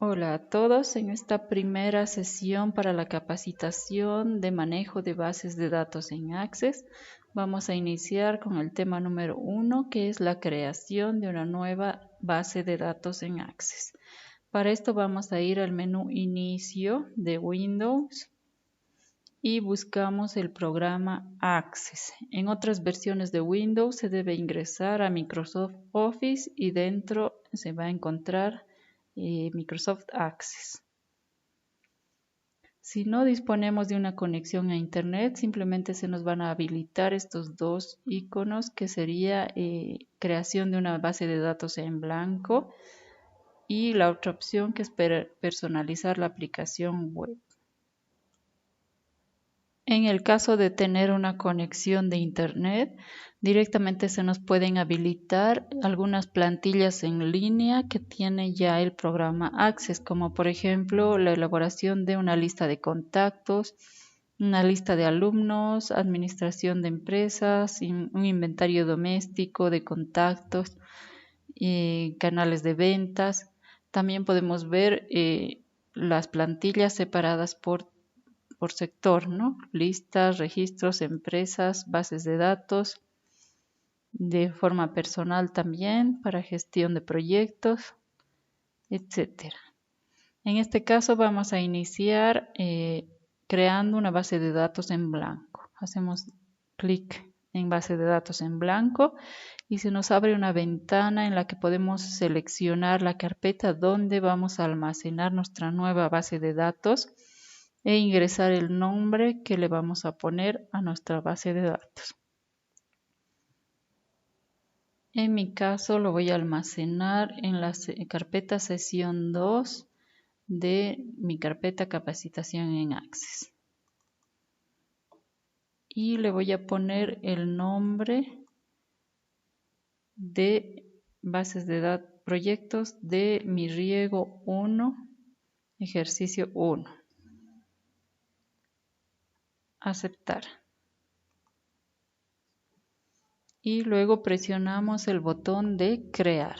Hola a todos, en esta primera sesión para la capacitación de manejo de bases de datos en Access, vamos a iniciar con el tema número 1, que es la creación de una nueva base de datos en Access. Para esto vamos a ir al menú Inicio de Windows y buscamos el programa Access. En otras versiones de Windows se debe ingresar a Microsoft Office y dentro se va a encontrar Microsoft Access. Si no disponemos de una conexión a Internet, simplemente se nos van a habilitar estos dos iconos, que sería creación de una base de datos en blanco y la otra opción, que es personalizar la aplicación web. En el caso de tener una conexión de Internet, directamente se nos pueden habilitar algunas plantillas en línea que tiene ya el programa Access, como por ejemplo la elaboración de una lista de contactos, una lista de alumnos, administración de empresas, un inventario doméstico de contactos, canales de ventas. También podemos ver las plantillas separadas por sector, ¿no? Listas, registros, empresas, bases de datos, de forma personal también, para gestión de proyectos, etcétera. En este caso vamos a iniciar creando una base de datos en blanco. Hacemos clic en base de datos en blanco y se nos abre una ventana en la que podemos seleccionar la carpeta donde vamos a almacenar nuestra nueva base de datos e ingresar el nombre que le vamos a poner a nuestra base de datos. En mi caso lo voy a almacenar en la carpeta sesión 2 de mi carpeta capacitación en Access. Y le voy a poner el nombre de bases de datos, proyectos de mi riego 1, ejercicio 1. Aceptar. Y luego presionamos el botón de crear.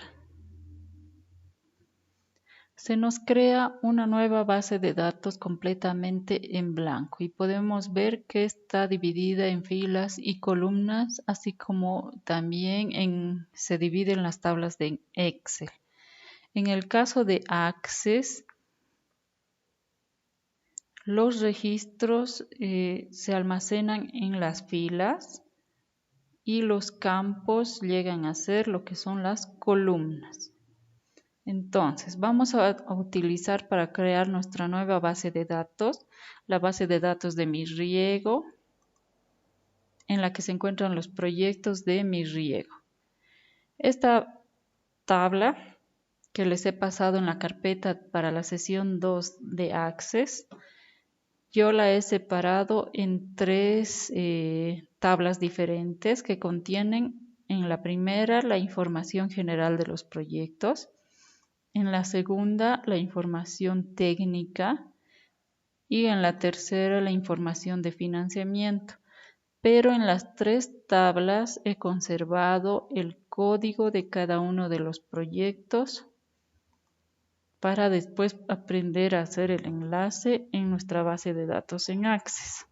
Se nos crea una nueva base de datos completamente en blanco y podemos ver que está dividida en filas y columnas, así como también se divide en las tablas de Excel. En el caso de Access, los registros se almacenan en las filas y los campos llegan a ser lo que son las columnas. Entonces, vamos a utilizar para crear nuestra nueva base de datos, la base de datos de mi riego, en la que se encuentran los proyectos de mi riego. Esta tabla que les he pasado en la carpeta para la sesión 2 de Access, yo la he separado en tres tablas diferentes que contienen en la primera la información general de los proyectos, en la segunda la información técnica y en la tercera la información de financiamiento. Pero en las tres tablas he conservado el código de cada uno de los proyectos para después aprender a hacer el enlace en nuestra base de datos en Access.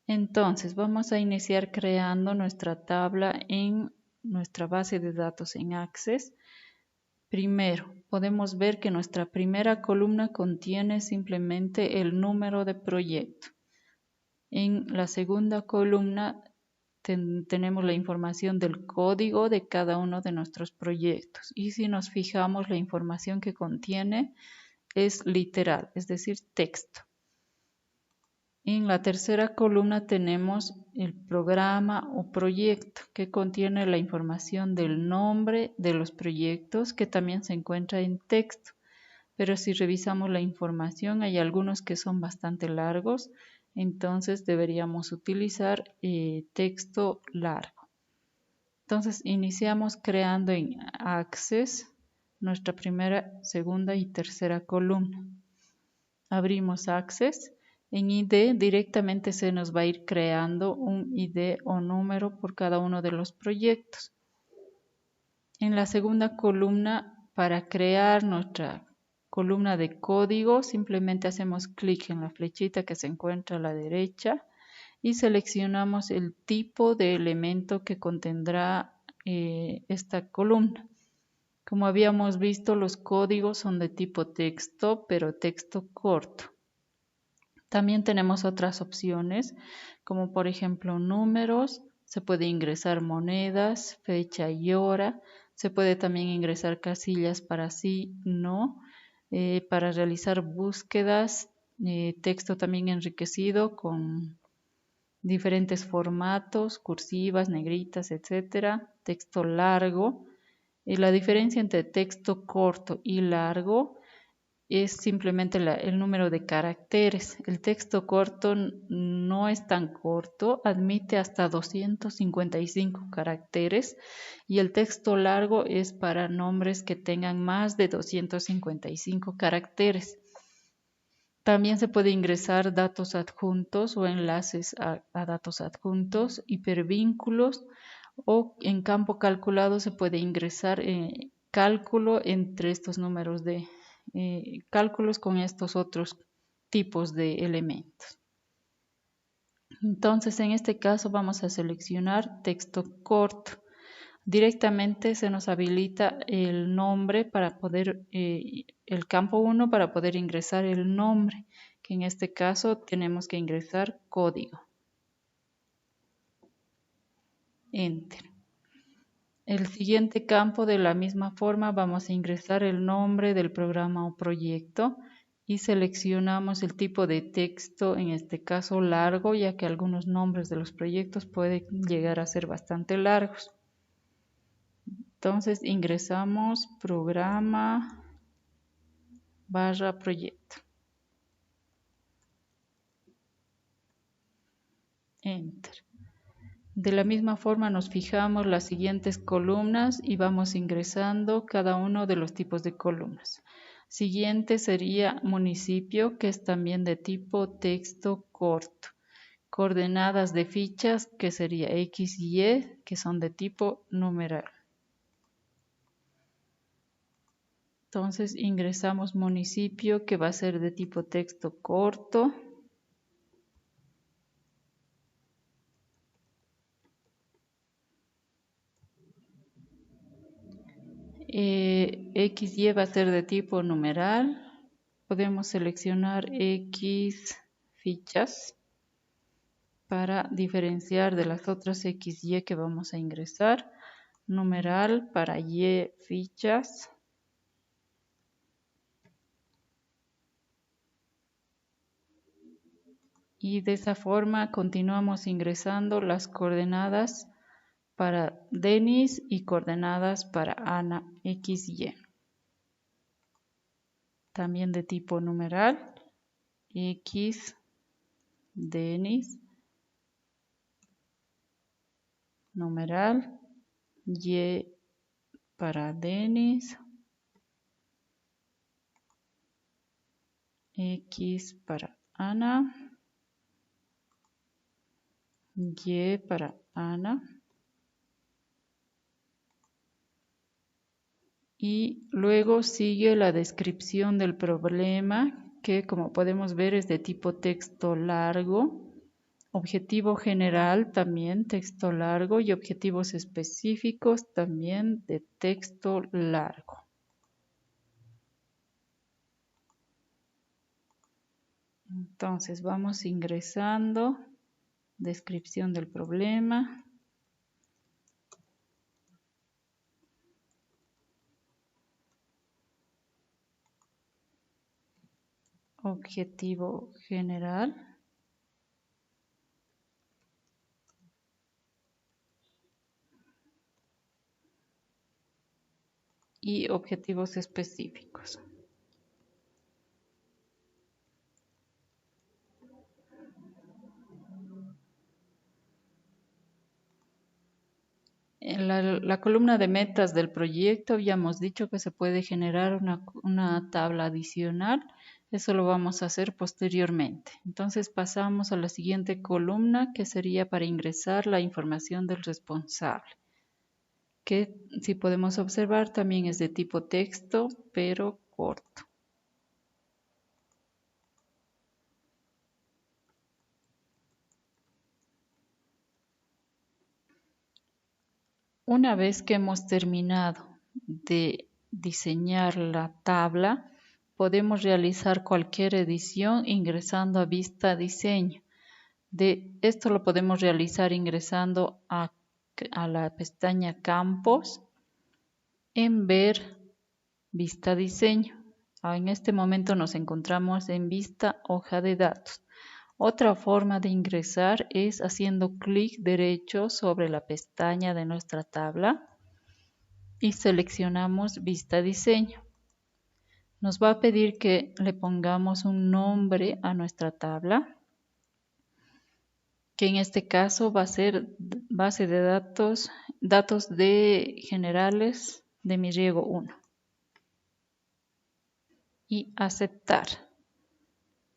Entonces vamos a iniciar creando nuestra tabla en nuestra base de datos en Access. Primero, podemos ver que nuestra primera columna contiene simplemente el número de proyecto. En la segunda columna tenemos la información del código de cada uno de nuestros proyectos. Y si nos fijamos, la información que contiene es literal, es decir, texto. En la tercera columna tenemos el programa o proyecto, que contiene la información del nombre de los proyectos, que también se encuentra en texto. Pero si revisamos la información, hay algunos que son bastante largos, entonces deberíamos utilizar texto largo. Entonces iniciamos creando en Access nuestra primera, segunda y tercera columna. Abrimos Access. En ID directamente se nos va a ir creando un ID o número por cada uno de los proyectos. En la segunda columna Para crear nuestra columna de código, simplemente hacemos clic en la flechita que se encuentra a la derecha y seleccionamos el tipo de elemento que contendrá esta columna. Como habíamos visto, los códigos son de tipo texto, pero texto corto. También tenemos otras opciones, como por ejemplo números, se puede ingresar monedas, fecha y hora, se puede también ingresar casillas para sí, no, para realizar búsquedas, texto también enriquecido con diferentes formatos, cursivas, negritas, etcétera, texto largo. La diferencia entre texto corto y largo es simplemente el número de caracteres. El texto corto no es tan corto, admite hasta 255 caracteres y el texto largo es para nombres que tengan más de 255 caracteres. También se puede ingresar datos adjuntos o enlaces a datos adjuntos, hipervínculos o en campo calculado se puede ingresar cálculo entre estos números de cálculos con estos otros tipos de elementos. Entonces, en este caso vamos a seleccionar texto corto. Directamente se nos habilita el nombre para poder, el campo 1 para poder ingresar el nombre, que en este caso tenemos que ingresar código. Enter. El siguiente campo, de la misma forma, vamos a ingresar el nombre del programa o proyecto y seleccionamos el tipo de texto, en este caso largo, ya que algunos nombres de los proyectos pueden llegar a ser bastante largos. Entonces ingresamos programa / proyecto. Enter. De la misma forma nos fijamos las siguientes columnas y vamos ingresando cada uno de los tipos de columnas. Siguiente sería municipio, que es también de tipo texto corto. Coordenadas de fichas, que sería X y Y, que son de tipo numeral. Entonces ingresamos municipio, que va a ser de tipo texto corto. XY va a ser de tipo numeral. Podemos seleccionar X fichas para diferenciar de las otras XY que vamos a ingresar. Numeral para Y fichas. Y de esa forma continuamos ingresando las coordenadas para Denis y coordenadas para Ana XY. También de tipo numeral, X, Denis, numeral, Y para Denis, X para Ana, Y para Ana. Y luego sigue la descripción del problema, que como podemos ver es de tipo texto largo. Objetivo general también texto largo y objetivos específicos también de texto largo. Entonces vamos ingresando, descripción del problema. Objetivo general. Y objetivos específicos. En la columna de metas del proyecto habíamos dicho que se puede generar una tabla adicional. Eso lo vamos a hacer posteriormente. Entonces pasamos a la siguiente columna, que sería para ingresar la información del responsable. que si podemos observar también es de tipo texto, pero corto. Una vez que hemos terminado de diseñar la tabla, podemos realizar cualquier edición ingresando a Vista Diseño. De esto lo podemos realizar ingresando a la pestaña Campos en Ver Vista Diseño. En este momento nos encontramos en Vista Hoja de Datos. Otra forma de ingresar es haciendo clic derecho sobre la pestaña de nuestra tabla y seleccionamos Vista Diseño. Nos va a pedir que le pongamos un nombre a nuestra tabla, que en este caso va a ser base de datos, datos de generales de mi riego 1. Y aceptar.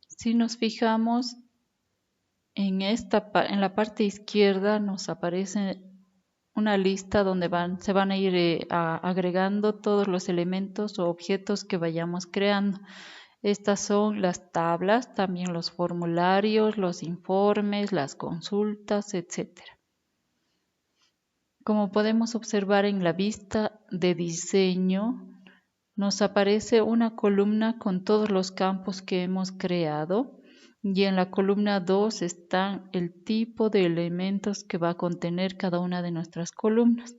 Si nos fijamos, en la parte izquierda nos aparece una lista donde se van a ir agregando todos los elementos o objetos que vayamos creando. Estas son las tablas, también los formularios, los informes, las consultas, etc. Como podemos observar en la vista de diseño, nos aparece una columna con todos los campos que hemos creado y en la columna 2 está el tipo de elementos que va a contener cada una de nuestras columnas.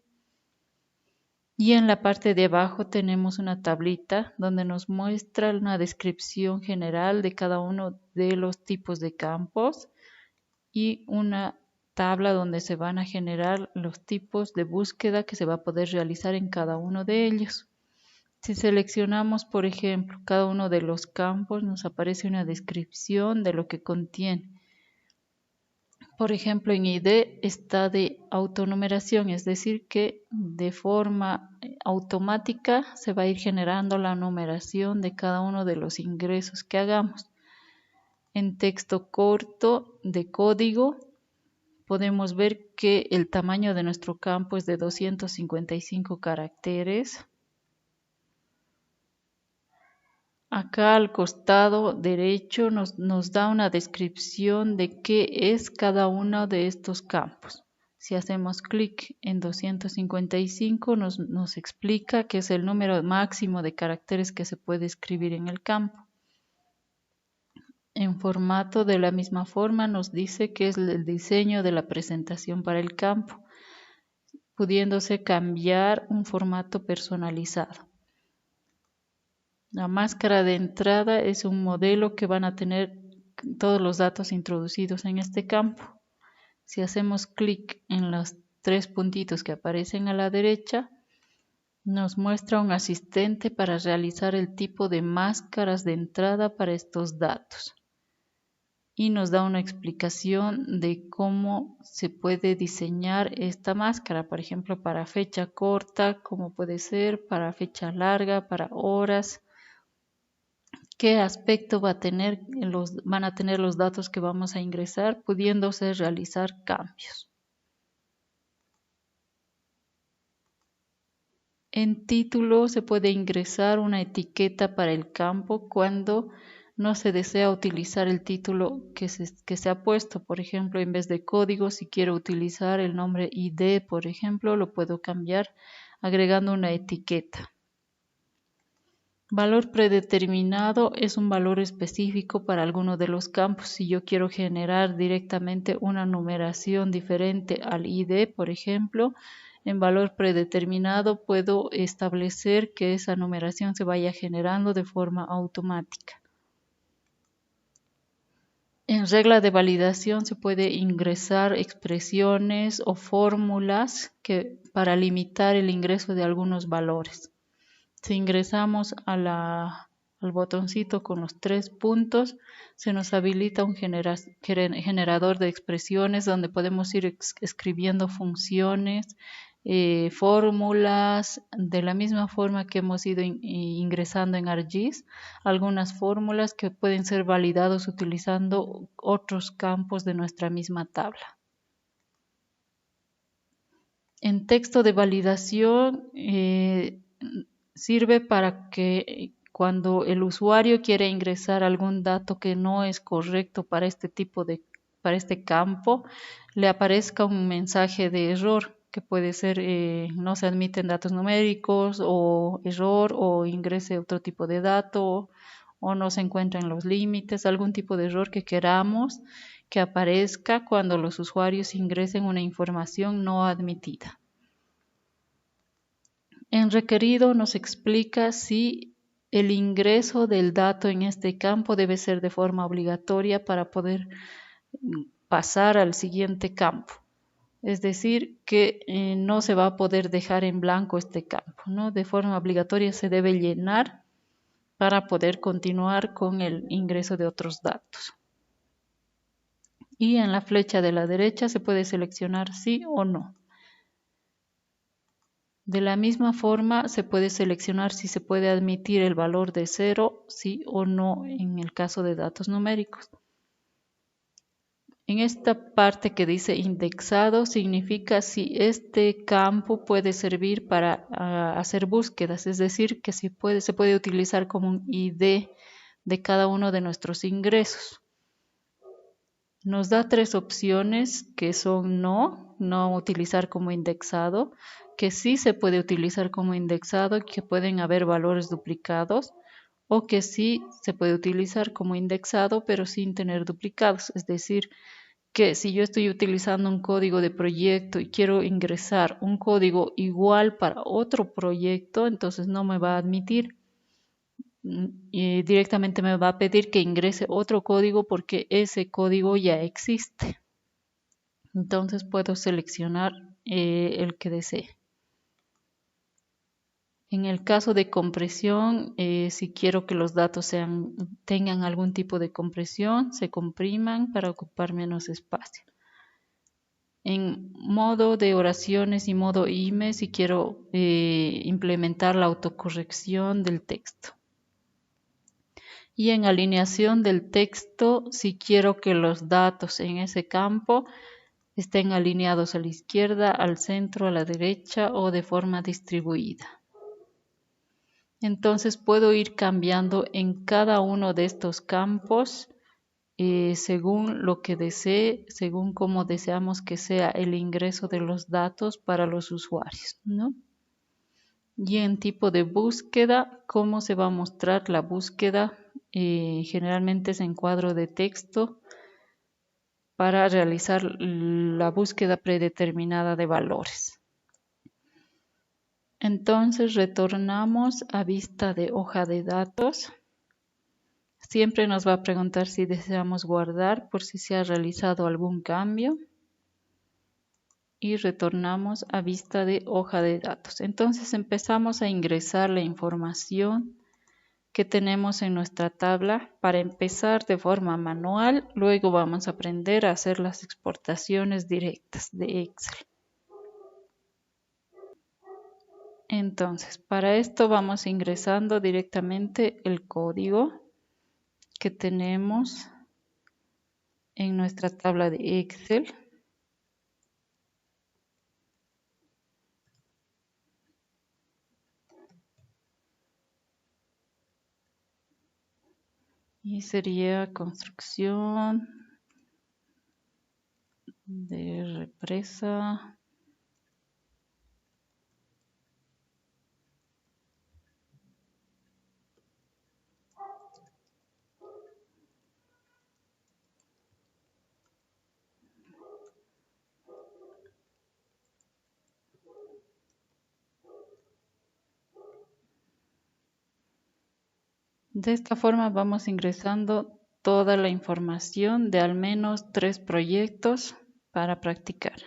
Y en la parte de abajo tenemos una tablita donde nos muestra una descripción general de cada uno de los tipos de campos y una tabla donde se van a generar los tipos de búsqueda que se va a poder realizar en cada uno de ellos. Si seleccionamos, por ejemplo, cada uno de los campos, nos aparece una descripción de lo que contiene. Por ejemplo, en ID está de autonumeración, es decir, que de forma automática se va a ir generando la numeración de cada uno de los ingresos que hagamos. En texto corto de código, podemos ver que el tamaño de nuestro campo es de 255 caracteres. Acá al costado derecho nos da una descripción de qué es cada uno de estos campos. Si hacemos clic en 255 nos explica que es el número máximo de caracteres que se puede escribir en el campo. En formato de la misma forma nos dice que es el diseño de la presentación para el campo, pudiéndose cambiar un formato personalizado. La máscara de entrada es un modelo que van a tener todos los datos introducidos en este campo. Si hacemos clic en los 3 puntitos que aparecen a la derecha, nos muestra un asistente para realizar el tipo de máscaras de entrada para estos datos. Y nos da una explicación de cómo se puede diseñar esta máscara, por ejemplo, para fecha corta, cómo puede ser, para fecha larga, para horas. ¿Qué aspecto van a tener los datos que vamos a ingresar, pudiéndose realizar cambios? En título se puede ingresar una etiqueta para el campo cuando no se desea utilizar el título que se ha puesto. Por ejemplo, en vez de código, si quiero utilizar el nombre ID, por ejemplo, lo puedo cambiar agregando una etiqueta. Valor predeterminado es un valor específico para alguno de los campos. Si yo quiero generar directamente una numeración diferente al ID, por ejemplo, en valor predeterminado puedo establecer que esa numeración se vaya generando de forma automática. En regla de validación se puede ingresar expresiones o fórmulas para limitar el ingreso de algunos valores. Si ingresamos al botoncito con los 3 puntos, se nos habilita un generador de expresiones donde podemos ir escribiendo funciones, fórmulas, de la misma forma que hemos ido ingresando en ArcGIS, algunas fórmulas que pueden ser validados utilizando otros campos de nuestra misma tabla. En texto de validación sirve para que cuando el usuario quiere ingresar algún dato que no es correcto para para este campo, le aparezca un mensaje de error que puede ser no se admiten datos numéricos o error o ingrese otro tipo de dato o no se encuentran los límites, algún tipo de error que queramos que aparezca cuando los usuarios ingresen una información no admitida. En requerido nos explica si el ingreso del dato en este campo debe ser de forma obligatoria para poder pasar al siguiente campo. Es decir, que no se va a poder dejar en blanco este campo, ¿no? De forma obligatoria se debe llenar para poder continuar con el ingreso de otros datos. Y en la flecha de la derecha se puede seleccionar sí o no. De la misma forma se puede seleccionar si se puede admitir el valor de 0, sí o no en el caso de datos numéricos. En esta parte que dice indexado significa si este campo puede servir para hacer búsquedas, es decir, que se puede utilizar como un ID de cada uno de nuestros ingresos. Nos da tres opciones que son no utilizar como indexado, que sí se puede utilizar como indexado y que pueden haber valores duplicados, o que sí se puede utilizar como indexado pero sin tener duplicados, es decir, que si yo estoy utilizando un código de proyecto y quiero ingresar un código igual para otro proyecto, entonces no me va a admitir. Y directamente me va a pedir que ingrese otro código porque ese código ya existe. Entonces puedo seleccionar el que desee. En el caso de compresión, si quiero que los datos tengan algún tipo de compresión, se compriman para ocupar menos espacio. En modo de oraciones y modo IME, si quiero implementar la autocorrección del texto. Y en alineación del texto, si quiero que los datos en ese campo estén alineados a la izquierda, al centro, a la derecha o de forma distribuida. Entonces puedo ir cambiando en cada uno de estos campos según lo que desee, según cómo deseamos que sea el ingreso de los datos para los usuarios, ¿no? Y en tipo de búsqueda, ¿cómo se va a mostrar la búsqueda? Generalmente es en cuadro de texto para realizar la búsqueda predeterminada de valores. Entonces retornamos a vista de hoja de datos. Siempre nos va a preguntar si deseamos guardar por si se ha realizado algún cambio. Y retornamos a vista de hoja de datos. Entonces empezamos a ingresar la información que tenemos en nuestra tabla. Para empezar de forma manual, luego vamos a aprender a hacer las exportaciones directas de Excel. Entonces, para esto vamos ingresando directamente el código que tenemos en nuestra tabla de Excel. Y sería construcción de represa. De esta forma vamos ingresando toda la información de al menos 3 proyectos para practicar.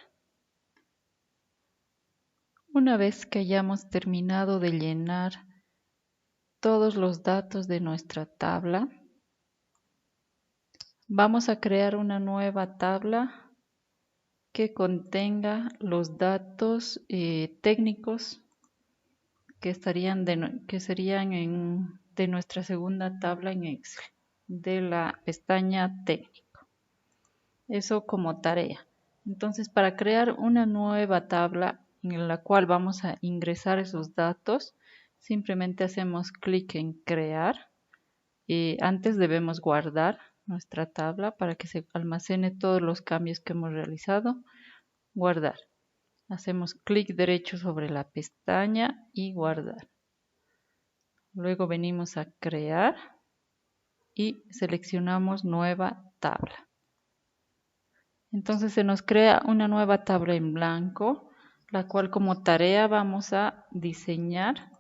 Una vez que hayamos terminado de llenar todos los datos de nuestra tabla, vamos a crear una nueva tabla que contenga los datos técnicos que serían de nuestra segunda tabla en Excel, de la pestaña técnico. Eso como tarea. Entonces, para crear una nueva tabla, en la cual vamos a ingresar esos datos, simplemente hacemos clic en crear. Antes debemos guardar nuestra tabla para que se almacene todos los cambios que hemos realizado. Guardar. Hacemos clic derecho sobre la pestaña y guardar. Luego venimos a crear y seleccionamos nueva tabla. Entonces se nos crea una nueva tabla en blanco, la cual como tarea vamos a diseñar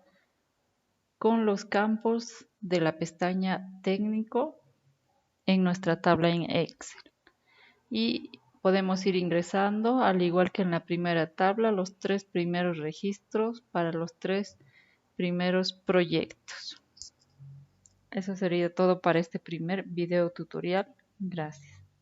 con los campos de la pestaña técnico en nuestra tabla en Excel. Y podemos ir ingresando, al igual que en la primera tabla, los 3 primeros registros para los 3 primeros proyectos. Eso sería todo para este primer video tutorial. Gracias.